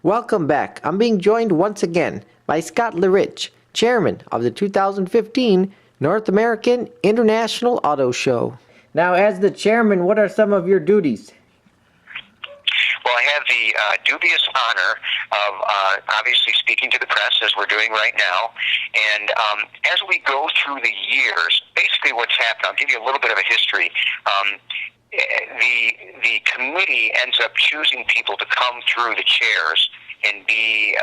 Welcome back. I'm being joined once again by Scott LaRiche, Chairman of the 2015 North American International Auto Show. Now, as the Chairman, what are some of your duties? Well, I have the dubious honor of obviously speaking to the press, as we're doing right now. And as we go through the years, basically what's happened, I'll give you a little bit of a history. The committee ends up choosing people to come through the chairs and be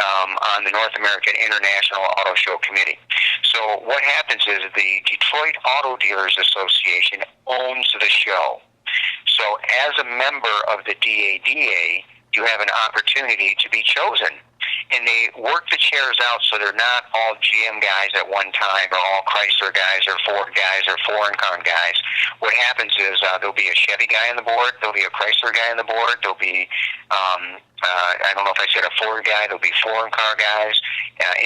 on the North American International Auto Show Committee. So what happens is the Detroit Auto Dealers Association owns the show. So as a member of the DADA, you have an opportunity to be chosen. And they work the chairs out so they're not all GM guys at one time, or all Chrysler guys, or Ford guys, or foreign car guys. What happens is there'll be a Chevy guy on the board, there'll be a Chrysler guy on the board, there'll be, I don't know if I said a Ford guy, there'll be foreign car guys,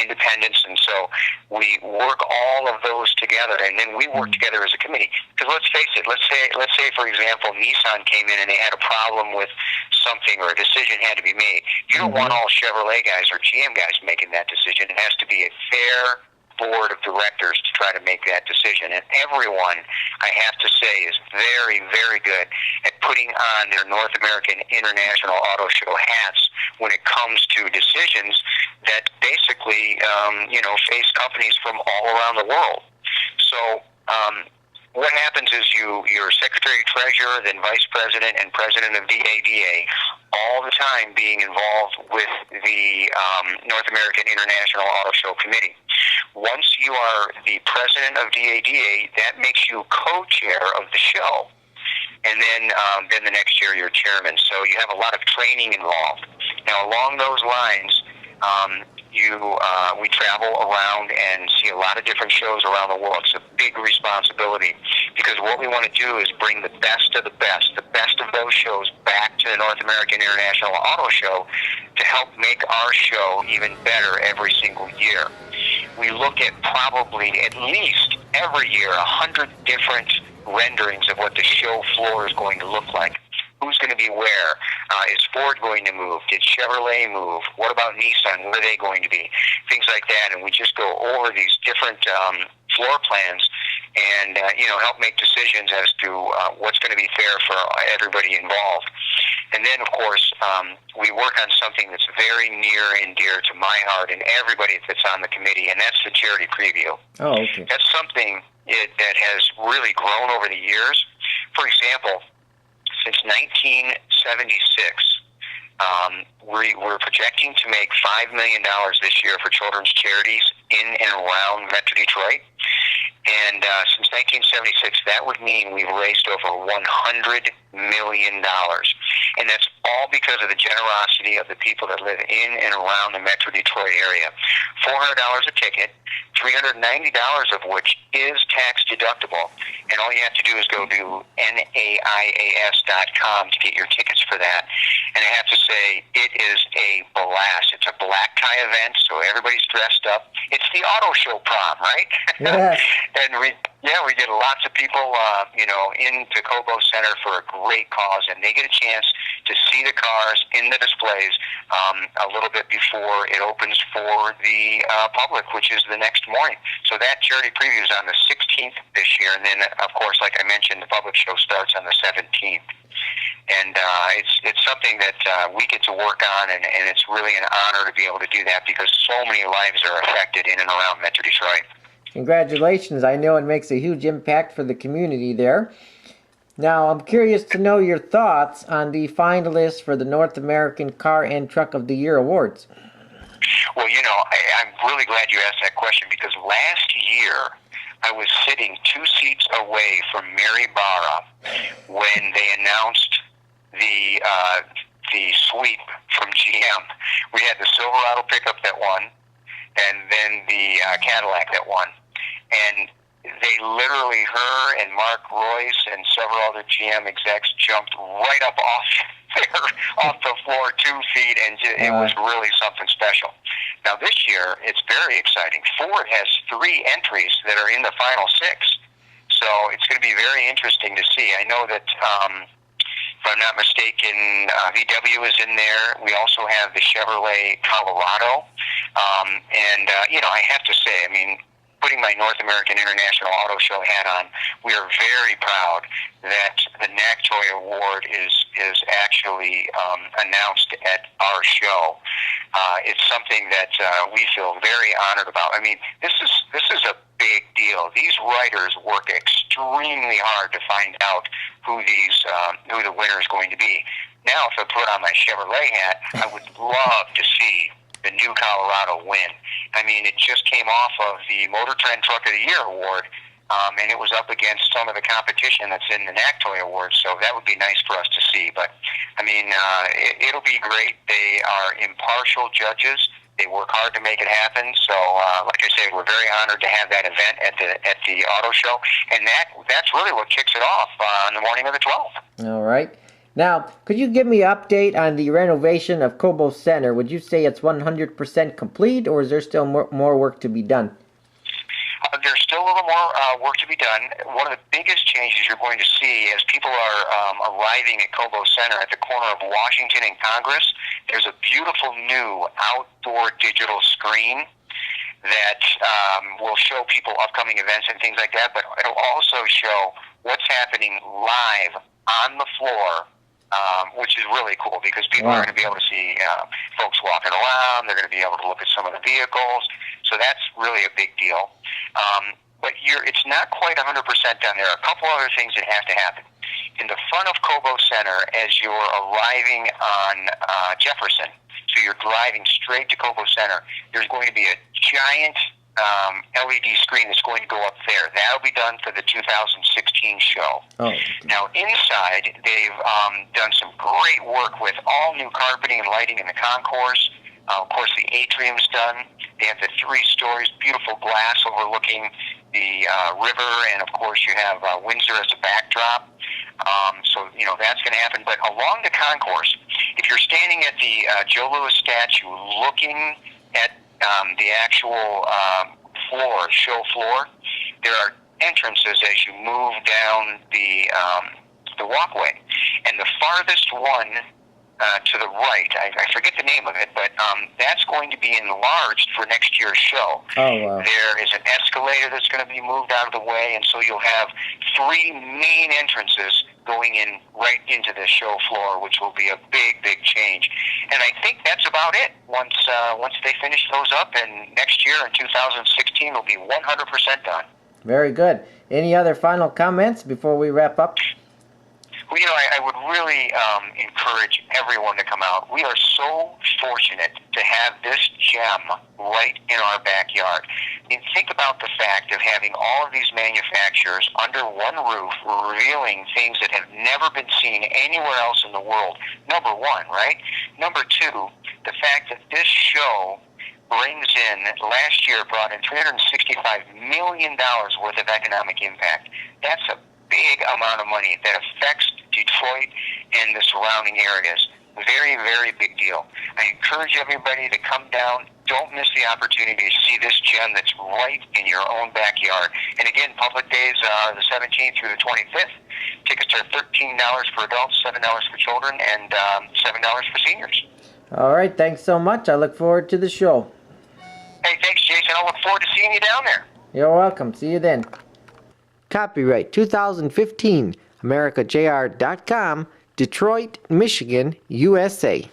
independents, and so we work all of those together, and then we work together as a committee. Because let's face it, let's say for example, Nissan came in and they had a problem with something, or a decision had to be made. You don't want all Chevrolet guys or GM guys making that decision. It has to be a fair board of directors to try to make that decision. And everyone, I have to say, is very, very good at putting on their North American International Auto Show hats when it comes to decisions that basically, face companies from all around the world. So, what happens is you're Secretary-Treasurer, then Vice President and President of DADA, all the time being involved with the North American International Auto Show Committee. Once you are the President of DADA, that makes you co-chair of the show. And then the next year you're Chairman. So you have a lot of training involved. Now, along those lines, we travel around and see a lot of different shows around the world. It's a big responsibility because what we want to do is bring the best of those shows back to the North American International Auto Show to help make our show even better every single year. We look at probably at least every year 100 different renderings of what the show floor is going to look like. Who's going to be where? Is Ford going to move? Did Chevrolet move? What about Nissan? Where are they going to be? Things like that. And we just go over these different floor plans and, help make decisions as to what's going to be fair for everybody involved. And then, of course, we work on something that's very near and dear to my heart and everybody that's on the committee, and that's the charity preview. Oh, okay. That's something that has really grown over the years. For example, since 1976, we're projecting to make $5 million this year for children's charities in and around Metro Detroit. And since 1976, that would mean we've raised over $100 million. And that's all because of the generosity of the people that live in and around the Metro Detroit area. $400 a ticket, $390 of which is tax deductible. And all you have to do is go to NAIAS.com to get your tickets for that. And I have to say, it is a blast. It's a black tie event, so everybody's dressed up. It's the auto show prom, right? Yeah. And we get lots of people, into Cobo Center for a great cause, and they get a chance to see the cars in the displays a little bit before it opens for the public, which is the next morning. So that charity preview is on the 16th this year, and then, of course, like I mentioned, the public show starts on the 17th. And it's something that we get to work on, and it's really an honor to be able to do that because so many lives are affected in and around Metro Detroit. Congratulations. I know it makes a huge impact for the community there. Now, I'm curious to know your thoughts on the finalists for the North American Car and Truck of the Year Awards. Well, I'm really glad you asked that question because last year I was sitting 2 seats away from Mary Barra when they announced the sweep from GM. We had the Silverado pickup that won, and then the Cadillac that won. And they literally, her and Mark Royce and several other GM execs jumped right up off the floor 2 feet, and it was really something special. Now this year, it's very exciting. Ford has 3 entries that are in the final 6. So it's going to be very interesting to see. I know that If I'm not mistaken, VW is in there. We also have the Chevrolet Colorado. I have to say, I mean, putting my North American International Auto Show hat on, we are very proud that the NAIAS Award is actually announced at our show. It's something that we feel very honored about. I mean, this is a big deal. These writers work extremely hard to find out who the winner is going to be. Now, if I put on my Chevrolet hat, I would love to see the new Colorado win. I mean, it just came off of the Motor Trend Truck of the Year award, and it was up against some of the competition that's in the NAIAS Awards, so that would be nice for us to see. But, I mean, it'll be great. They are impartial judges. They work hard to make it happen. So, like I said, we're very honored to have that event at the auto show, and that's really what kicks it off on the morning of the 12th. All right. Now, could you give me an update on the renovation of Cobo Center? Would you say it's 100% complete, or is there still more work to be done? There's still a little more work to be done. One of the biggest changes you're going to see as people are arriving at Cobo Center at the corner of Washington and Congress, there's a beautiful new outdoor digital screen that will show people upcoming events and things like that, but it'll also show what's happening live on the floor, which is really cool because people are going to be able to see folks walking around. They're going to be able to look at some of the vehicles. So that's really a big deal. But it's not quite 100% done. There are a couple other things that have to happen. In the front of Cobo Center, as you're arriving on Jefferson, so you're driving straight to Cobo Center, there's going to be a giant LED screen that's going to go up there. That'll be done for the 2016 show. Oh. Now, inside, they've done some great work with all new carpeting and lighting in the concourse. Of course, the atrium's done. They have the 3 stories, beautiful glass overlooking the river, and of course, you have Windsor as a backdrop. So, that's going to happen. But along the concourse, if you're standing at the Joe Louis statue looking at the actual show floor, there are entrances as you move down the walkway. And the farthest one to the right, I forget the name of it, but that's going to be enlarged for next year's show. Oh, wow. There is an escalator that's going to be moved out of the way, and so you'll have 3 main entrances going in right into the show floor, which will be a big, big change. And I think that's about it. Once they finish those up, and next year in 2016 will be 100% done. Very good. Any other final comments before we wrap up? Well, I would really encourage everyone to come out. We are so fortunate to have this gem right in our backyard. I mean, think about the fact of having all of these manufacturers under one roof revealing things that have never been seen anywhere else in the world. Number one, right? Number two, the fact that this show brings in, last year brought in $365 million worth of economic impact. That's a big amount of money that affects Detroit and the surrounding areas. Very, very big deal. I encourage everybody to come down. Don't miss the opportunity to see this gem that's right in your own backyard. And again, public days are the 17th through the 25th. Tickets are $13 for adults, $7 for children, and $7 for seniors. All right, thanks so much. I look forward to the show. Hey, thanks, Jason. I look forward to seeing you down there. You're welcome. See you then. Copyright 2015, AmericaJR.com, Detroit, Michigan, USA.